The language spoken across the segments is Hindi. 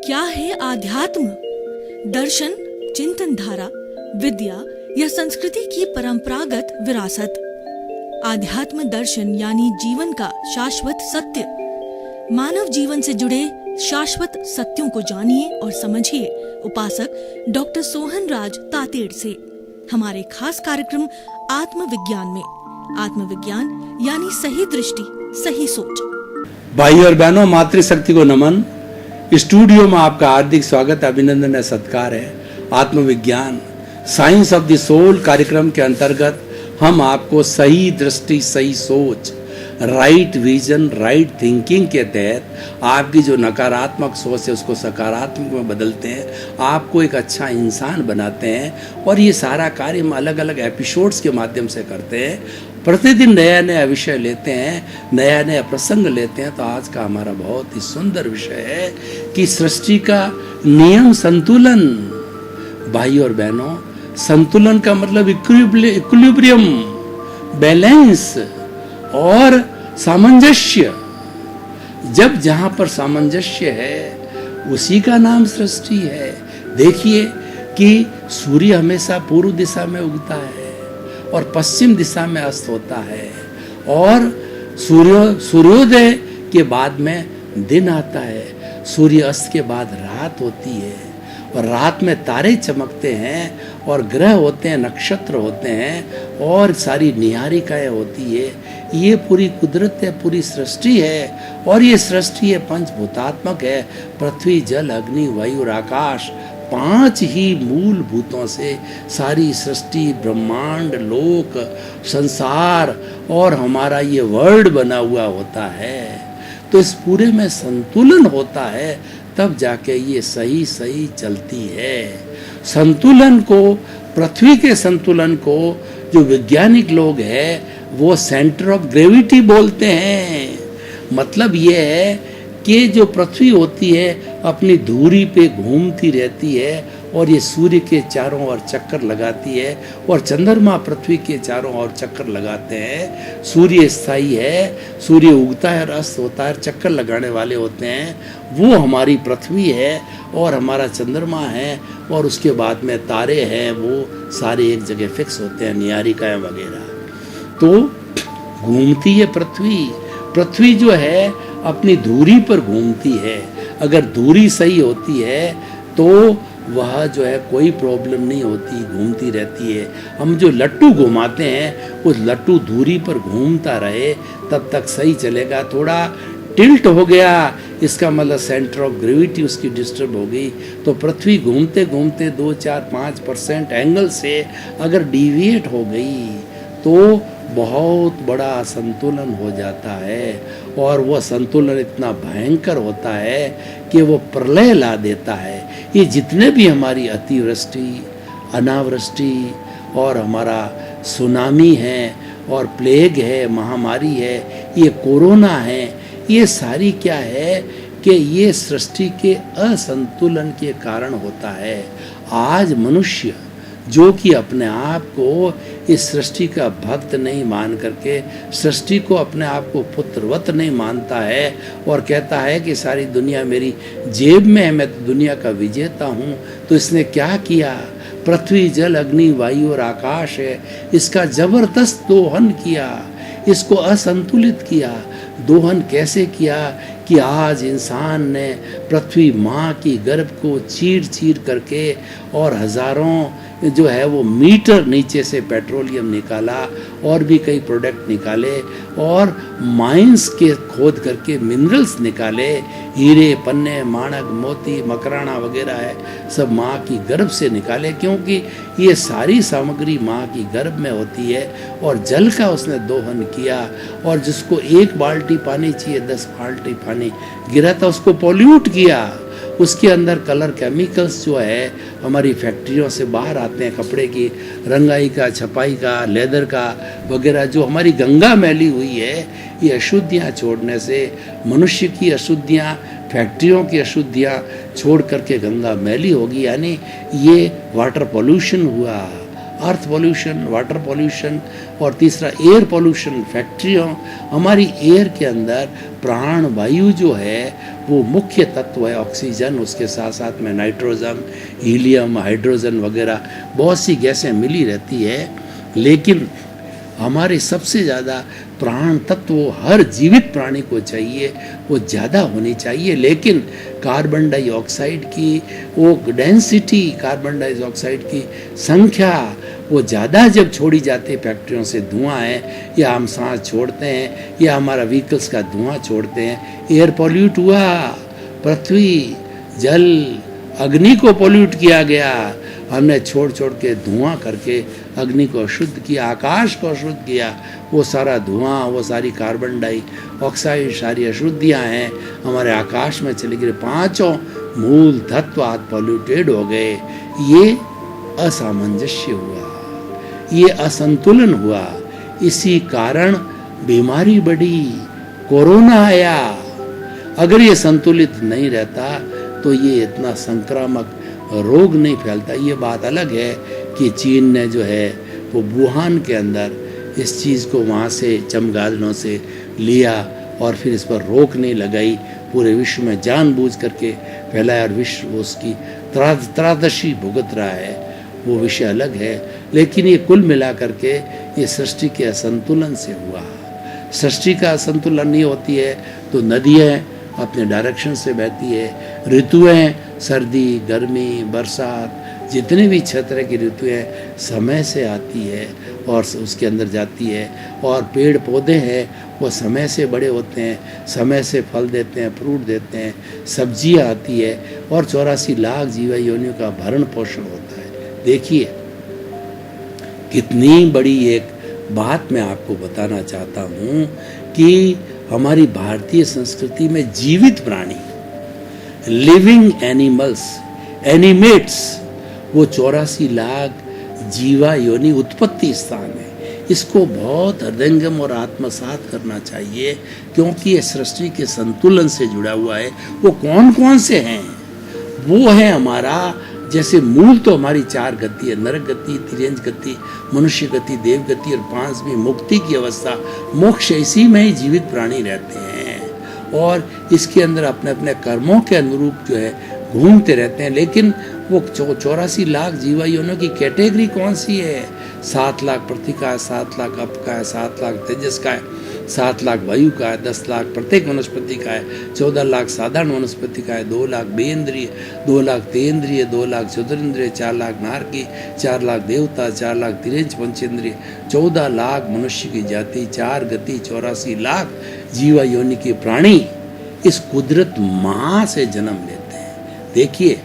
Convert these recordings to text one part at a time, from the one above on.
क्या है आध्यात्म? दर्शन, चिंतन धारा, विद्या या संस्कृति की परंपरागत विरासत। आध्यात्म दर्शन यानी जीवन का शाश्वत सत्य। मानव जीवन से जुड़े शाश्वत सत्यों को जानिए और समझिए उपासक डॉक्टर सोहन राज तातेड़ से हमारे खास कार्यक्रम आत्मविज्ञान में। आत्मविज्ञान यानी सही दृष्टि, सही सोच। भाई और बहनों, मातृशक्ति को नमन। स्टूडियो में आपका हार्दिक स्वागत, अभिनंदन है, सत्कार है। आत्मविज्ञान साइंस ऑफ द सोल कार्यक्रम के अंतर्गत हम आपको सही दृष्टि, सही सोच, राइट विजन, राइट थिंकिंग के तहत आपकी जो नकारात्मक सोच है उसको सकारात्मक में बदलते हैं, आपको एक अच्छा इंसान बनाते हैं। और ये सारा कार्य हम अलग अलग एपिसोड्स के माध्यम से करते हैं। प्रतिदिन नया नया विषय लेते हैं, नया नया प्रसंग लेते हैं। तो आज का हमारा बहुत ही सुंदर विषय है कि सृष्टि का नियम संतुलन। भाई और बहनों, संतुलन का मतलब इक्विलिब्रियम, बैलेंस और सामंजस्य। जब जहां पर सामंजस्य है उसी का नाम सृष्टि है। देखिए कि सूर्य हमेशा पूर्व दिशा में उगता है और पश्चिम दिशा में अस्त होता है, और सूर्योदय के बाद में दिन आता है, सूर्य अस्त के बाद रात होती है, और रात में तारे चमकते हैं और ग्रह होते हैं, नक्षत्र होते हैं, और सारी निहारिकाएं होती है। ये पूरी कुदरत है, पूरी सृष्टि है। और ये सृष्टि है पंचभूतात्मक है। पृथ्वी, जल, अग्नि, वायु और आकाश, 5 ही मूल भूतों से सारी सृष्टि, ब्रह्मांड, लोक, संसार और हमारा ये वर्ल्ड बना हुआ होता है। तो इस पूरे में संतुलन होता है, तब जाके ये सही सही चलती है। संतुलन को, पृथ्वी के संतुलन को जो वैज्ञानिक लोग हैं वो सेंटर ऑफ ग्रेविटी बोलते हैं। मतलब ये है कि जो पृथ्वी होती है अपनी धुरी पे घूमती रहती है, और ये सूर्य के चारों ओर चक्कर लगाती है, और चंद्रमा पृथ्वी के चारों ओर चक्कर लगाते हैं। सूर्य स्थायी है, सूर्य उगता है और अस्त होता है, चक्कर लगाने वाले होते हैं। वो हमारी पृथ्वी है और हमारा चंद्रमा है, और उसके बाद में तारे हैं, वो सारे एक जगह फिक्स होते हैं, निहारिकाएं वगैरह। तो घूमती है पृथ्वी। पृथ्वी जो है अपनी धुरी पर घूमती है। अगर धुरी सही होती है तो वह जो है कोई प्रॉब्लम नहीं होती, घूमती रहती है। हम जो लट्टू घुमाते हैं उस लट्टू धुरी पर घूमता रहे तब तक सही चलेगा। थोड़ा टिल्ट हो गया, इसका मतलब सेंटर ऑफ ग्रेविटी उसकी डिस्टर्ब हो गई, तो पृथ्वी घूमते घूमते 2, 4, 5% एंगल से अगर डिविएट हो गई तो बहुत बड़ा असंतुलन हो जाता है। और वह संतुलन इतना भयंकर होता है कि वो प्रलय ला देता है। ये जितने भी हमारी अतिवृष्टि, अनावृष्टि और हमारा सुनामी है और प्लेग है, महामारी है, ये कोरोना है, ये सारी क्या है कि ये सृष्टि के असंतुलन के कारण होता है। आज मनुष्य जो कि अपने आप को इस सृष्टि का भक्त नहीं मान करके, सृष्टि को अपने आप को पुत्रवत नहीं मानता है और कहता है कि सारी दुनिया मेरी जेब में है, मैं तो दुनिया का विजेता हूँ। तो इसने क्या किया? पृथ्वी, जल, अग्नि, वायु और आकाश है, इसका जबरदस्त दोहन किया, इसको असंतुलित किया। दोहन कैसे किया कि आज इंसान ने पृथ्वी माँ की गर्भ को चीर चीर करके और हजारों जो है वो मीटर नीचे से पेट्रोलियम निकाला और भी कई प्रोडक्ट निकाले, और माइंस के खोद करके मिनरल्स निकाले, हीरे, पन्ने, माणक, मोती, मकराना वगैरह है, सब माँ की गर्भ से निकाले, क्योंकि ये सारी सामग्री माँ की गर्भ में होती है। और जल का उसने दोहन किया, और जिसको 1 बाल्टी पानी चाहिए 10 बाल्टी पानी गिरा था, उसको पोल्यूट किया। उसके अंदर कलर केमिकल्स जो है हमारी फैक्ट्रियों से बाहर आते हैं, कपड़े की रंगाई का, छपाई का, लेदर का वगैरह, जो हमारी गंगा मैली हुई है, ये अशुद्धियाँ छोड़ने से, मनुष्य की अशुद्धियाँ, फैक्ट्रियों की अशुद्धियाँ छोड़ करके गंगा मैली होगी, यानी ये वाटर पोल्यूशन हुआ। अर्थ पोल्यूशन, वाटर पोल्यूशन, और तीसरा एयर पोल्यूशन, फैक्ट्रियों। हमारी एयर के अंदर प्राण वायु जो है वो मुख्य तत्व है, ऑक्सीजन, उसके साथ साथ में नाइट्रोजन, हीलियम, हाइड्रोजन वगैरह बहुत सी गैसें मिली रहती है। लेकिन हमारे सबसे ज़्यादा प्राण तत्व हर जीवित प्राणी को चाहिए, वो ज़्यादा होनी चाहिए। लेकिन कार्बन डाइऑक्साइड की वो डेंसिटी, कार्बन डाइऑक्साइड की संख्या वो ज़्यादा जब छोड़ी जाती है, फैक्ट्रियों से धुआं है, या हम सांस छोड़ते हैं, या हमारा व्हीकल्स का धुआं छोड़ते हैं, एयर पॉल्यूट हुआ, पृथ्वी, जल, अग्नि को पॉल्यूट किया गया। हमने छोड़ के धुआं करके अग्नि को अशुद्ध किया, आकाश को अशुद्ध किया। वो सारा धुआं, वो सारी कार्बन डाइऑक्साइड, सारी अशुद्धियाँ हैं हमारे आकाश में चली गई। पांचों मूल तत्व आज पॉल्यूटेड हो गए। ये असामंजस्य हुआ, ये असंतुलन हुआ, इसी कारण बीमारी बढ़ी, कोरोना आया। अगर ये संतुलित नहीं रहता तो ये इतना संक्रामक रोग नहीं फैलता। ये बात अलग है कि चीन ने जो है वो वुहान के अंदर इस चीज़ को वहाँ से चमगादड़ों से लिया और फिर इस पर रोक नहीं लगाई, पूरे विश्व में जानबूझ करके फैलाया और विश्व उसकी त्रासदी भुगत रहा है, वो विषय अलग है। लेकिन ये कुल मिला करके ये सृष्टि के असंतुलन से हुआ। सृष्टि का असंतुलन नहीं होती है तो नदियाँ अपने डायरेक्शन से बहती है, ऋतुएं, सर्दी, गर्मी, बरसात, जितने भी क्षेत्र की ऋतुएं समय से आती है और उसके अंदर जाती है। और पेड़ पौधे हैं वो समय से बड़े होते हैं, समय से फल देते हैं, फ्रूट देते हैं, सब्जियां आती है, और 84 लाख जीवा योनियों का भरण पोषण होता है। देखिए कितनी बड़ी एक बात मैं आपको बताना चाहता हूँ कि हमारी भारतीय संस्कृति में जीवित प्राणी, लिविंग एनिमल्स, एनिमेट्स, वो 84 लाख जीवा योनि उत्पत्ति स्थान है। इसको बहुत हृदयंगम और आत्मसात करना चाहिए, क्योंकि ये सृष्टि के संतुलन से जुड़ा हुआ है। वो कौन कौन से हैं? वो है हमारा, जैसे मूल तो हमारी 4 गति है, नरक गति, तिर्यंज गति, मनुष्य गति, देव गति, और 5वीं मुक्ति की अवस्था, मोक्ष। इसी में ही जीवित प्राणी रहते हैं और इसके अंदर अपने अपने कर्मों के अनुरूप जो है घूमते रहते हैं। लेकिन वो 84 लाख जीवा योनियों की कैटेगरी कौन सी है? 7 लाख पृथ्वी का है, 7 लाख अप का है, 7 लाख तेजस का है, 7 लाख वायु का है, 10 लाख प्रत्येक वनस्पति का है, 14 लाख साधारण वनस्पति का है, 2 लाख बेइंद्रिय, 2 लाख तेन्द्रिय, 2 लाख चतुरिंद्रिय, 4 लाख नारकी, 4 लाख देवता, 4 लाख तिरंज पंचेंद्रिय, 14 लाख मनुष्य की जाति, 4 गति, 84 लाख जीवा योनि के प्राणी इस कुदरत माँ से जन्म लेते हैं। देखिए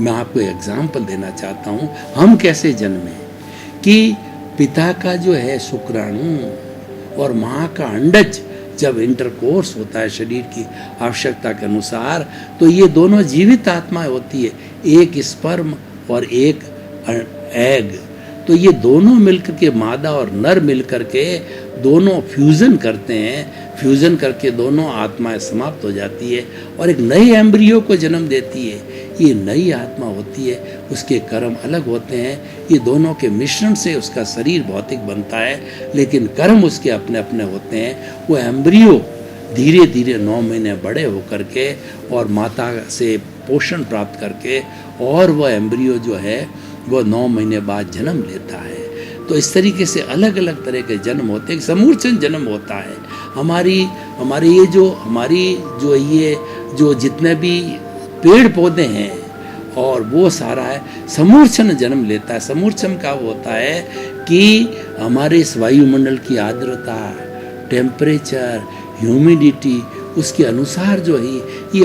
मैं आपको एग्जाम्पल देना चाहता हूँ, हम कैसे जन्मे कि पिता का जो है शुक्राणु और माँ का अंडज जब इंटरकोर्स होता है शरीर की आवश्यकता के अनुसार, तो ये दोनों जीवित आत्माएं होती है, एक स्पर्म और एक एग। तो ये दोनों मिलकर के, मादा और नर मिलकर के दोनों फ्यूजन करते हैं, फ्यूजन करके दोनों आत्माएं समाप्त हो जाती है और एक नई एम्ब्रियो को जन्म देती है। ये नई आत्मा होती है, उसके कर्म अलग होते हैं, ये दोनों के मिश्रण से उसका शरीर भौतिक बनता है, लेकिन कर्म उसके अपने अपने होते हैं। वो एम्ब्रियो धीरे धीरे 9 महीने बड़े होकर के और माता से पोषण प्राप्त करके, और वह एम्ब्रियो जो है वो 9 महीने बाद जन्म लेता है। तो इस तरीके से अलग अलग तरह के जन्म होते हैं, समूर्छन जन्म होता है। हमारी ये जो जितने भी पेड़ पौधे हैं और वो सारा है समूर्छन जन्म लेता है। समूर्छन का होता है कि हमारे इस वायुमंडल की आर्द्रता, टेम्परेचर, ह्यूमिडिटी, उसके अनुसार जो है ये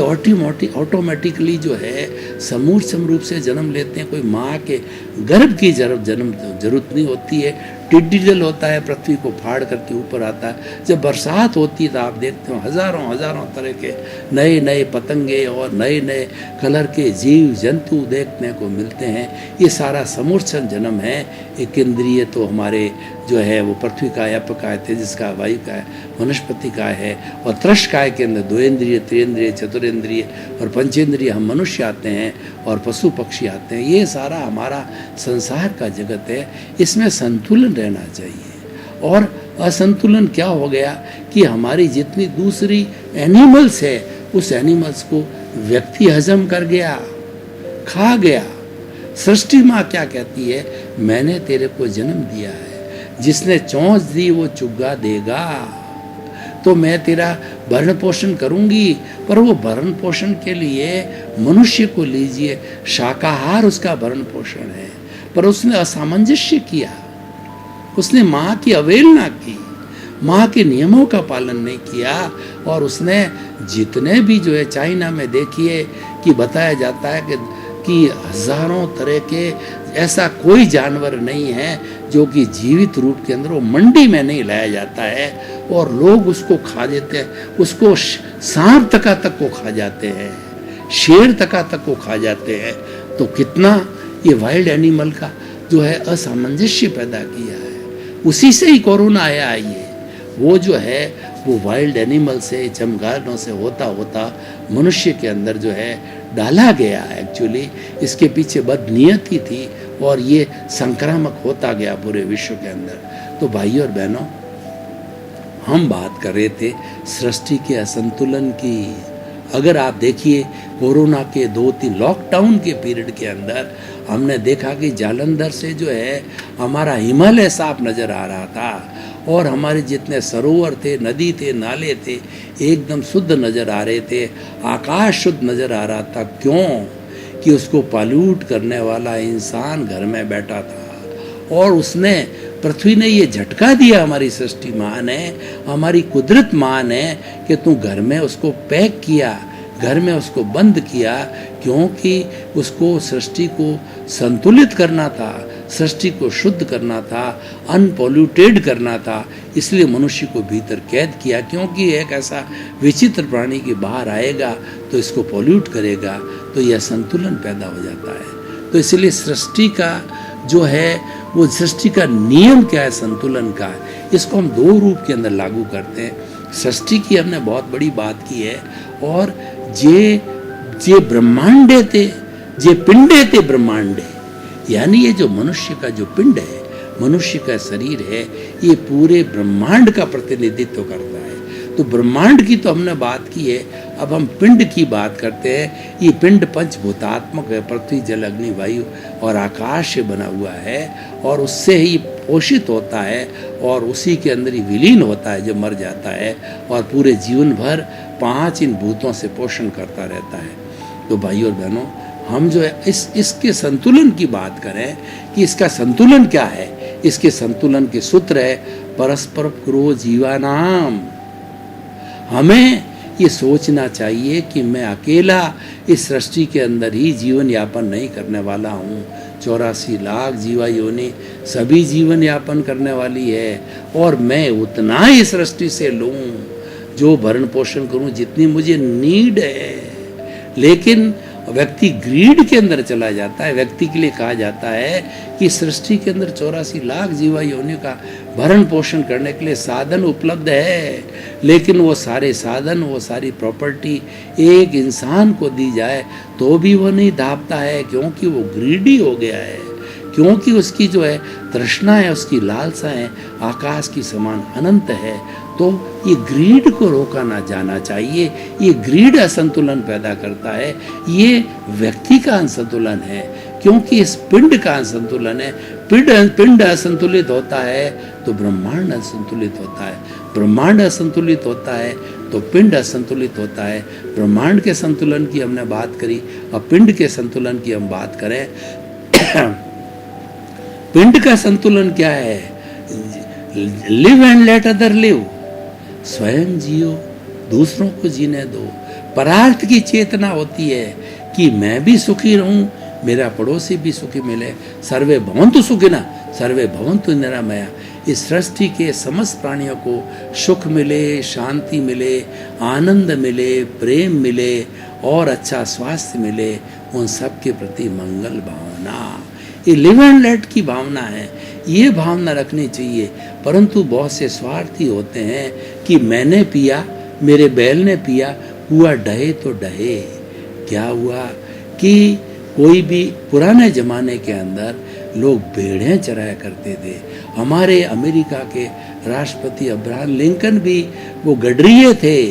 ऑटोमेटिकली जो है समूर्छम रूप से जन्म लेते हैं। कोई माँ के गर्भ की जरूरत नहीं होती है, टिड्डी दल होता है, पृथ्वी को फाड़ करके ऊपर आता है। जब बरसात होती है तो आप देखते हो हजारों हजारों तरह के नए नए पतंगे और नए नए कलर के जीव जंतु देखने को मिलते हैं। ये सारा समूर्छन जन्म है। एक इंद्रिय तो हमारे जो है वो पृथ्वी का है, अप का है, तेजस का, वायु का है, वनस्पति का है, और त्रश काय के अंदर 2 इंद्रिय, 3 इंद्रिय, चतुरेंद्रिय और पंचेंद्रिय हम मनुष्य आते हैं और पशु पक्षी आते हैं। ये सारा हमारा संसार का जगत है। इसमें संतुलन रहना चाहिए। और असंतुलन क्या हो गया कि हमारी जितनी दूसरी एनिमल्स है उस एनिमल्स को व्यक्ति हजम कर गया, खा गया। सृष्टि माँ क्या कहती है, मैंने तेरे को जन्म दिया है, जिसने चोंच दी वो चुग्गा देगा। तो मैं तेरा भरण पोषण करूंगी, पर वो भरण पोषण के लिए मनुष्य को लीजिए, शाकाहार उसका भरण पोषण है। पर उसने असामंजस्य किया, उसने माँ की अवहेलना की, माँ के नियमों का पालन नहीं किया। और उसने जितने भी जो है चाइना में देखिए कि बताया जाता है कि हजारों तरह के ऐसा कोई जानवर नहीं है जो कि जीवित रूप के अंदर वो मंडी में नहीं लाया जाता है और लोग उसको खा देते हैं। उसको सांप तक को खा जाते हैं, शेर तक को खा जाते हैं। तो कितना ये वाइल्ड एनिमल का जो है असामंजस्य पैदा किया है। उसी से ही कोरोना आया है। ये वो जो है वो वाइल्ड एनिमल से, चमगादड़ों से होता होता मनुष्य के अंदर जो है डाला गया। एक्चुअली इसके पीछे बदनीयती थी और ये संक्रामक होता गया पूरे विश्व के अंदर। तो भाइयों और बहनों, हम बात कर रहे थे सृष्टि के असंतुलन की। अगर आप देखिए कोरोना के 2-3 लॉकडाउन के पीरियड के अंदर हमने देखा कि जालंधर से जो है हमारा हिमालय साफ नज़र आ रहा था और हमारे जितने सरोवर थे, नदी थे, नाले थे, एकदम शुद्ध नज़र आ रहे थे। आकाश शुद्ध नज़र आ रहा था। क्यों? कि उसको पॉल्यूट करने वाला इंसान घर में बैठा था और उसने, पृथ्वी ने ये झटका दिया, हमारी सृष्टि माँ ने, हमारी कुदरत माँ ने, कि तू घर में उसको पैक किया, घर में उसको बंद किया। क्योंकि उसको सृष्टि को संतुलित करना था, सृष्टि को शुद्ध करना था, अनपॉल्यूटेड करना था। इसलिए मनुष्य को भीतर कैद किया। क्योंकि एक ऐसा विचित्र प्राणी की बाहर आएगा तो इसको पॉल्यूट करेगा, तो यह संतुलन पैदा हो जाता है। तो इसलिए सृष्टि का जो है वो सृष्टि का नियम क्या है, संतुलन का, इसको हम 2 रूप के अंदर लागू करते हैं। सृष्टि की हमने बहुत बड़ी बात की है। और जे ब्रह्मांडे थे, जे पिंडे थे ब्रह्मांडे, यानी ये जो मनुष्य का जो पिंड है, मनुष्य का शरीर है, ये पूरे ब्रह्मांड का प्रतिनिधित्व करता है। तो ब्रह्मांड की तो हमने बात की है, अब हम पिंड की बात करते हैं। ये पिंड पंचभूतात्मक है, पृथ्वी, जल, अग्नि, वायु और आकाश से बना हुआ है और उससे ही पोषित होता है और उसी के अंदर ही विलीन होता है जब मर जाता है, और पूरे जीवन भर 5 इन भूतों से पोषण करता रहता है। तो भाइयों और बहनों, हम जो है इसके संतुलन की बात करें कि इसका संतुलन क्या है। इसके संतुलन के सूत्र है परस्पर क्रो जीवानाम। हमें ये सोचना चाहिए कि मैं अकेला इस सृष्टि के अंदर ही जीवन यापन नहीं करने वाला हूँ। 84 लाख जीवा योनि सभी जीवन यापन करने वाली है और मैं उतना ही सृष्टि से लूँ जो भरण पोषण करूँ जितनी मुझे नीड है। लेकिन व्यक्ति ग्रीड के अंदर चला जाता है। व्यक्ति के लिए कहा जाता है कि सृष्टि के अंदर 84 लाख जीवा योनियों का भरण पोषण करने के लिए साधन उपलब्ध है, लेकिन वो सारे साधन, वो सारी प्रॉपर्टी एक इंसान को दी जाए तो भी वो नहीं दाबता है, क्योंकि वो ग्रीडी हो गया है। क्योंकि उसकी जो है तृष्णा है, उसकी लालसा है आकाश की समान अनंत है। तो ये ग्रीड को रोका ना जाना चाहिए। ये ग्रीड असंतुलन पैदा करता है। ये व्यक्ति का असंतुलन है, क्योंकि इस पिंड का असंतुलन है। पिंड असंतुलित होता है तो ब्रह्मांड असंतुलित होता है, ब्रह्मांड असंतुलित होता है तो पिंड असंतुलित होता है। ब्रह्मांड के संतुलन की हमने बात करी, अब पिंड के संतुलन की हम बात करें। पिंड का संतुलन क्या है? Live and let other live. स्वयं जियो, दूसरों को जीने दो। परार्थ की चेतना होती है कि मैं भी सुखी रहूं, मेरा पड़ोसी भी सुखी मिले। सर्वे भवन्तु सुखिनः सर्वे भवन्तु निरामया। इस सृष्टि के समस्त प्राणियों को सुख मिले, शांति मिले, आनंद मिले, प्रेम मिले और अच्छा स्वास्थ्य मिले, उन सब के प्रति मंगल भावना, ये लिव एंड लेट की भावना है, ये भावना रखनी चाहिए। परंतु बहुत से स्वार्थी होते हैं कि मैंने पिया, मेरे बैल ने पिया, कुआं डहे तो डहे। क्या हुआ कि कोई भी पुराने ज़माने के अंदर लोग भेड़ें चराया करते थे। हमारे अमेरिका के राष्ट्रपति अब्राहम लिंकन भी वो गडरिये थे।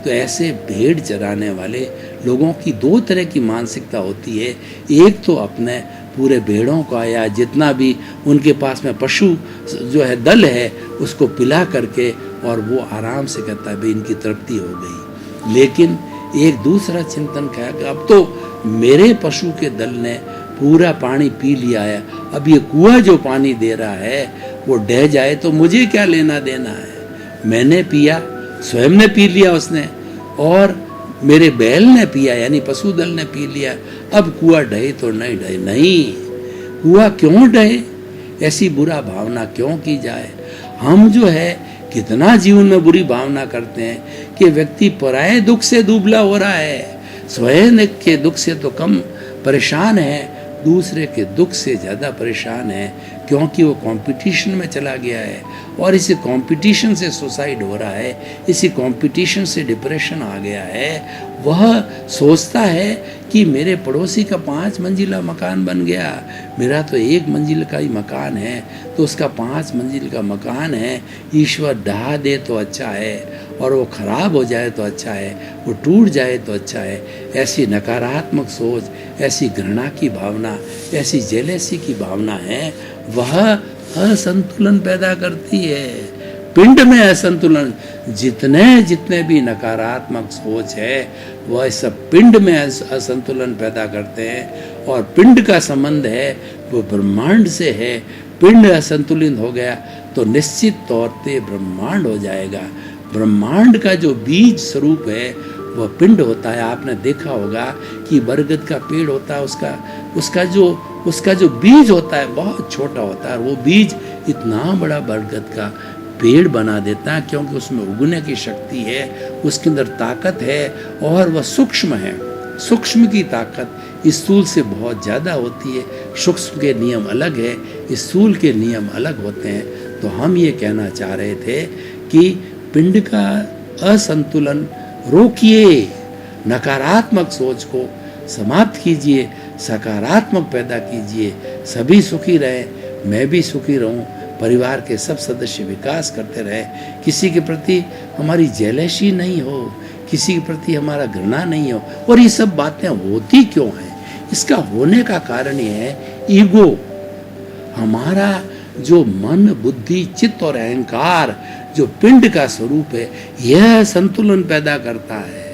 तो ऐसे भेड़ चराने वाले लोगों की दो तरह की मानसिकता होती है। एक तो अपने पूरे भेड़ों का या जितना भी उनके पास में पशु जो है दल है उसको पिला करके और वो आराम से कहता है भाई इनकी तृप्ति हो गई। लेकिन एक दूसरा चिंतन क्या कि अब तो मेरे पशु के दल ने पूरा पानी पी लिया है, अब ये कुआं जो पानी दे रहा है वो डह जाए तो मुझे क्या लेना देना है। मैंने पिया, स्वयं ने पी लिया उसने, और मेरे बैल ने पिया यानी पशु दल ने पी लिया, अब कुआं डहे तो नहीं डहे। नहीं, कुआं क्यों डहे, ऐसी बुरा भावना क्यों की जाए। हम जो है कितना जीवन में बुरी भावना करते हैं कि व्यक्ति पराये दुख से दुबला हो रहा है, स्वयं के दुख से तो कम परेशान है, दूसरे के दुख से ज़्यादा परेशान है, क्योंकि वो कंपटीशन में चला गया है और इसी कंपटीशन से सुसाइड हो रहा है, इसी कंपटीशन से डिप्रेशन आ गया है। वह सोचता है कि मेरे पड़ोसी का 5 मंजिला मकान बन गया, मेरा तो 1 मंजिल का ही मकान है, तो उसका 5 मंजिल का मकान है, ईश्वर ढहा दे तो अच्छा है और वो खराब हो जाए तो अच्छा है, वो टूट जाए तो अच्छा है। ऐसी नकारात्मक सोच, ऐसी घृणा की भावना, ऐसी जेलेसी की भावना है, वह असंतुलन पैदा करती है। पिंड में असंतुलन, जितने भी नकारात्मक सोच है वह सब पिंड में असंतुलन पैदा करते हैं। और पिंड का संबंध है वो ब्रह्मांड से है। पिंड असंतुलित हो गया तो निश्चित तौर पे ब्रह्मांड हो जाएगा। ब्रह्मांड का जो बीज स्वरूप है वह पिंड होता है। आपने देखा होगा कि बरगद का पेड़ होता है, उसका जो बीज होता है बहुत छोटा होता है, वो बीज इतना बड़ा बरगद का पेड़ बना देता है, क्योंकि उसमें उगने की शक्ति है, उसके अंदर ताकत है और वह सूक्ष्म है। सूक्ष्म की ताकत स्थूल से बहुत ज़्यादा होती है। सूक्ष्म के नियम अलग है, स्थूल के नियम अलग होते हैं। तो हम ये कहना चाह रहे थे कि पिंड का असंतुलन रोकिए, नकारात्मक सोच को समाप्त कीजिए, सकारात्मक पैदा कीजिए। सभी सुखी रहें, मैं भी सुखी रहूं, परिवार के सब सदस्य विकास करते रहे, किसी के प्रति हमारी जेलसी नहीं हो, किसी के प्रति हमारा घृणा नहीं हो। और ये सब बातें होती क्यों हैं? इसका होने का कारण ये है ईगो। हमारा जो मन, बुद्धि, चित्त और अहंकार जो पिंड का स्वरूप है, यह संतुलन पैदा करता है।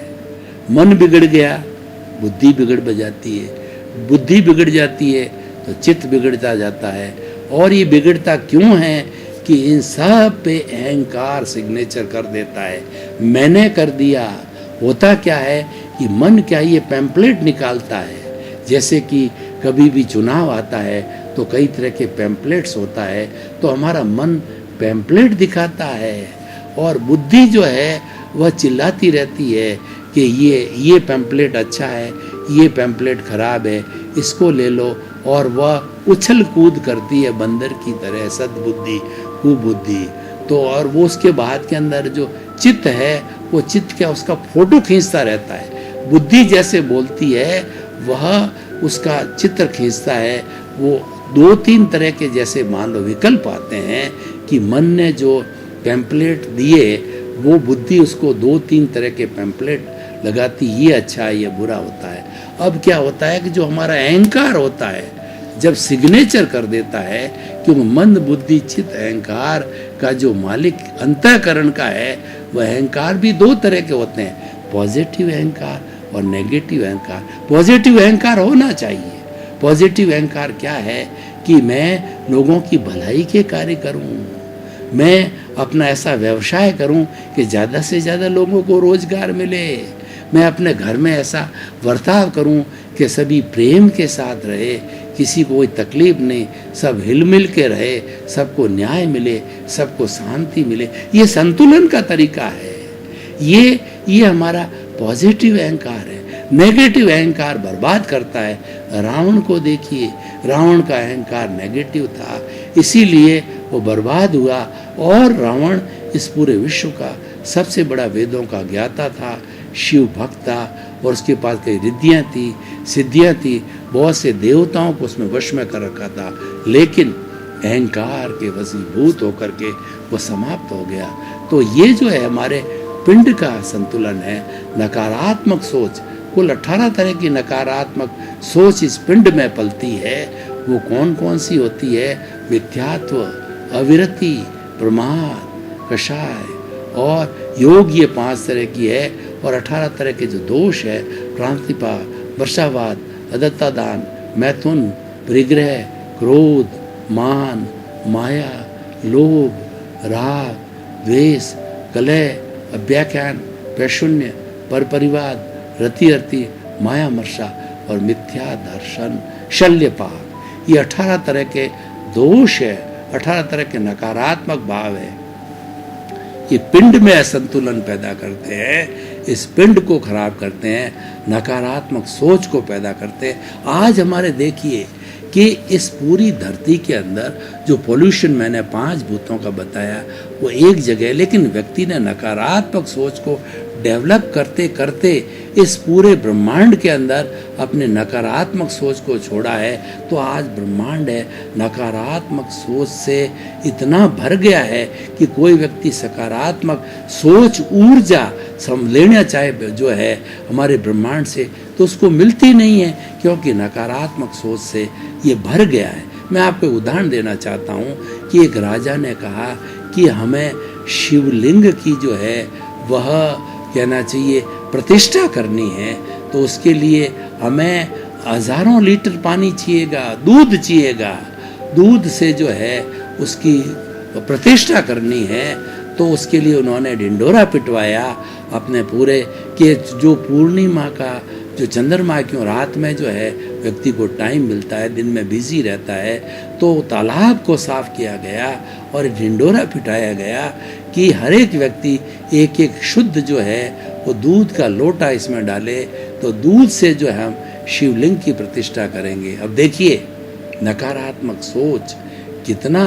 मन बिगड़ गया, बुद्धि बिगड़ जाती है, बुद्धि बिगड़ जाती है तो चित्त बिगड़ता जाता है। और ये बिगड़ता क्यों है कि इन सब पे अहंकार सिग्नेचर कर देता है, मैंने कर दिया। होता क्या है कि मन क्या ये पैम्पलेट निकालता है, जैसे कि कभी भी चुनाव आता है तो कई तरह के पैम्पलेट्स होता है, तो हमारा मन पैम्पलेट दिखाता है और बुद्धि जो है वह चिल्लाती रहती है कि ये पैम्पलेट अच्छा है, ये पैम्पलेट खराब है, इसको ले लो। और वह उछल कूद करती है बंदर की तरह, सद्बुद्धि कुबुद्धि। तो और वो उसके बाद के अंदर जो चित्त है वो चित्त क्या उसका फोटो खींचता रहता है। बुद्धि जैसे बोलती है वह उसका चित्र खींचता है। वो 2-3 तरह के जैसे मान लो विकल्प आते हैं कि मन ने जो पैम्पलेट दिए वो बुद्धि उसको 2-3 तरह के पैम्पलेट लगाती, ये अच्छा है, ये बुरा होता है। अब क्या होता है कि जो हमारा अहंकार होता है जब सिग्नेचर कर देता है, क्योंकि मन, बुद्धि, चित्त, अहंकार का जो मालिक अंतःकरण का है, वह अहंकार भी 2 तरह के होते हैं, पॉजिटिव अहंकार और नेगेटिव अहंकार। पॉजिटिव अहंकार होना चाहिए। पॉजिटिव अहंकार क्या है कि मैं लोगों की भलाई के कार्य करूं, मैं अपना ऐसा व्यवसाय करूं कि ज़्यादा से ज़्यादा लोगों को रोजगार मिले, मैं अपने घर में ऐसा बर्ताव करूं कि सभी प्रेम के साथ रहे, किसी को कोई तकलीफ नहीं, सब हिलमिल के रहे, सबको न्याय मिले, सबको शांति मिले। ये संतुलन का तरीका है। ये हमारा पॉजिटिव अहंकार है। नेगेटिव अहंकार बर्बाद करता है। रावण को देखिए, रावण का अहंकार नेगेटिव था, इसीलिए वो बर्बाद हुआ। और रावण इस पूरे विश्व का सबसे बड़ा वेदों का ज्ञाता था, शिव भक्त था, और उसके पास कई रिद्धियाँ थी, सिद्धियाँ थी, बहुत से देवताओं को उसमें वश में कर रखा था, लेकिन अहंकार के वशीभूत होकर के वो समाप्त हो गया। तो ये जो है हमारे पिंड का संतुलन है। नकारात्मक सोच, कुल 18 तरह की नकारात्मक सोच इस पिंड में पलती है। वो कौन कौन सी होती है? मिथ्यात्व, अविरति, प्रमाद, कषाय और योग, ये 5 तरह की है। और 18 तरह के जो दोष है, क्रांतिपा, वर्षावाद, अदत्तादान, मैथुन, परिग्रह, क्रोध, मान, माया, लोभ, राग, द्वेष, कलह, अव्याख्यान, प्रशून्य, परपरिवाद, रति, माया मर्षा और मिथ्या दर्शन, शल्यपात, ये 18 तरह के दोष है, 18 तरह के नकारात्मक भाव है। ये पिंड में असंतुलन पैदा करते हैं, इस पिंड को खराब करते हैं, नकारात्मक सोच को पैदा करते हैं। आज हमारे देखिए कि इस पूरी धरती के अंदर जो पोल्यूशन मैंने 5 भूतों का बताया वो एक जगह, लेकिन व्यक्ति ने नकारात्मक सोच को डेवलप करते करते इस पूरे ब्रह्मांड के अंदर अपने नकारात्मक सोच को छोड़ा है। तो आज ब्रह्मांड है नकारात्मक सोच से इतना भर गया है कि कोई व्यक्ति सकारात्मक सोच, ऊर्जा लेना चाहे जो है हमारे ब्रह्मांड से, तो उसको मिलती नहीं है, क्योंकि नकारात्मक सोच से ये भर गया है। मैं आपको उदाहरण देना चाहता हूँ कि एक राजा ने कहा कि हमें शिवलिंग की जो है वह कहना चाहिए प्रतिष्ठा करनी है, तो उसके लिए हमें हजारों लीटर पानी चाहिएगा, दूध चाहिएगा, दूध से जो है उसकी प्रतिष्ठा करनी है। तो उसके लिए उन्होंने ढिंडोरा पिटवाया अपने पूरे के जो पूर्णिमा का जो चंद्रमा क्यों रात में जो है व्यक्ति को टाइम मिलता है, दिन में बिजी रहता है, तो तालाब को साफ किया गया और ढिंडोरा पिटाया गया कि हर एक व्यक्ति एक एक शुद्ध जो है वो दूध का लोटा इसमें डाले, तो दूध से जो है हम शिवलिंग की प्रतिष्ठा करेंगे। अब देखिए नकारात्मक सोच कितना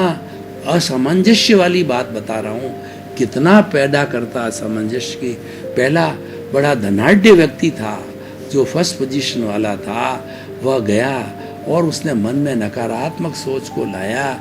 असमंजस्य वाली बात बता रहा हूँ, कितना पैदा करता असमंजस्य की। पहला बड़ा धनाढ़ व्यक्ति था जो फर्स्ट पोजीशन वाला था, वह गया और उसने मन में नकारात्मक सोच को लाया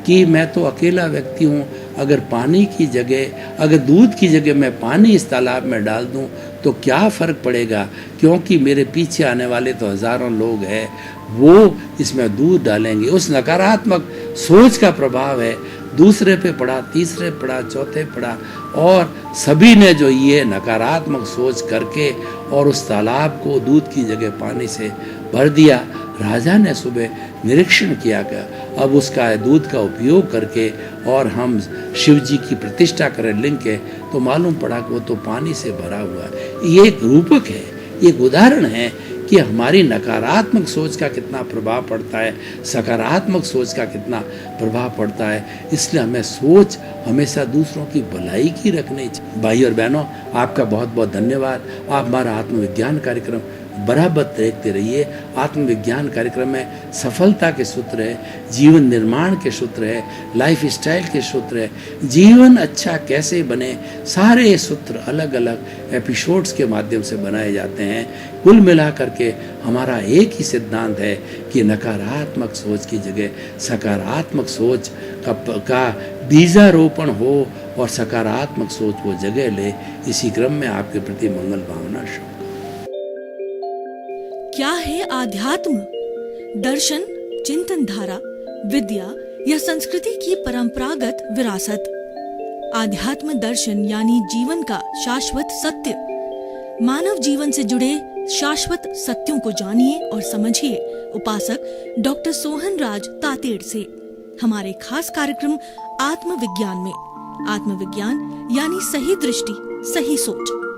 कि मैं तो अकेला व्यक्ति हूँ, अगर पानी की जगह, अगर दूध की जगह मैं पानी इस तालाब में डाल दूँ तो क्या फ़र्क पड़ेगा, क्योंकि मेरे पीछे आने वाले तो हज़ारों लोग हैं, वो इसमें दूध डालेंगे। उस नकारात्मक सोच का प्रभाव है, दूसरे पे पड़ा, तीसरे पड़ा, चौथे पड़ा, और सभी ने जो ये नकारात्मक सोच करके और उस तालाब को दूध की जगह पानी से भर दिया। राजा ने सुबह निरीक्षण किया कि अब उसका दूध का उपयोग करके और हम शिव जी की प्रतिष्ठा करें लिंग के, तो मालूम पड़ा कि वो तो पानी से भरा हुआ है। ये एक रूपक है, एक उदाहरण है कि हमारी नकारात्मक सोच का कितना प्रभाव पड़ता है, सकारात्मक सोच का कितना प्रभाव पड़ता है। इसलिए हमें सोच हमेशा दूसरों की भलाई की रखनी चाहिए। भाई और बहनों, आपका बहुत बहुत धन्यवाद। आप हमारा आत्मविज्ञान कार्यक्रम बराबर देखते रहिए। आत्मविज्ञान कार्यक्रम में सफलता के सूत्र है, जीवन निर्माण के सूत्र है, लाइफ स्टाइल के सूत्र है, जीवन अच्छा कैसे बने, सारे सूत्र अलग अलग एपिसोड्स के माध्यम से बनाए जाते हैं। कुल मिलाकर के हमारा एक ही सिद्धांत है कि नकारात्मक सोच की जगह सकारात्मक सोच का बीजारोपण हो और सकारात्मक सोच वो जगह ले। इसी क्रम में आपके प्रति मंगल भावना शुभ। क्या है आध्यात्म? दर्शन, चिंतन धारा, विद्या या संस्कृति की परंपरागत विरासत। आध्यात्म दर्शन यानी जीवन का शाश्वत सत्य। मानव जीवन से जुड़े शाश्वत सत्यों को जानिए और समझिए उपासक डॉक्टर सोहन राज तातेड़ से हमारे खास कार्यक्रम आत्मविज्ञान में। आत्मविज्ञान यानी सही दृष्टि, सही सोच।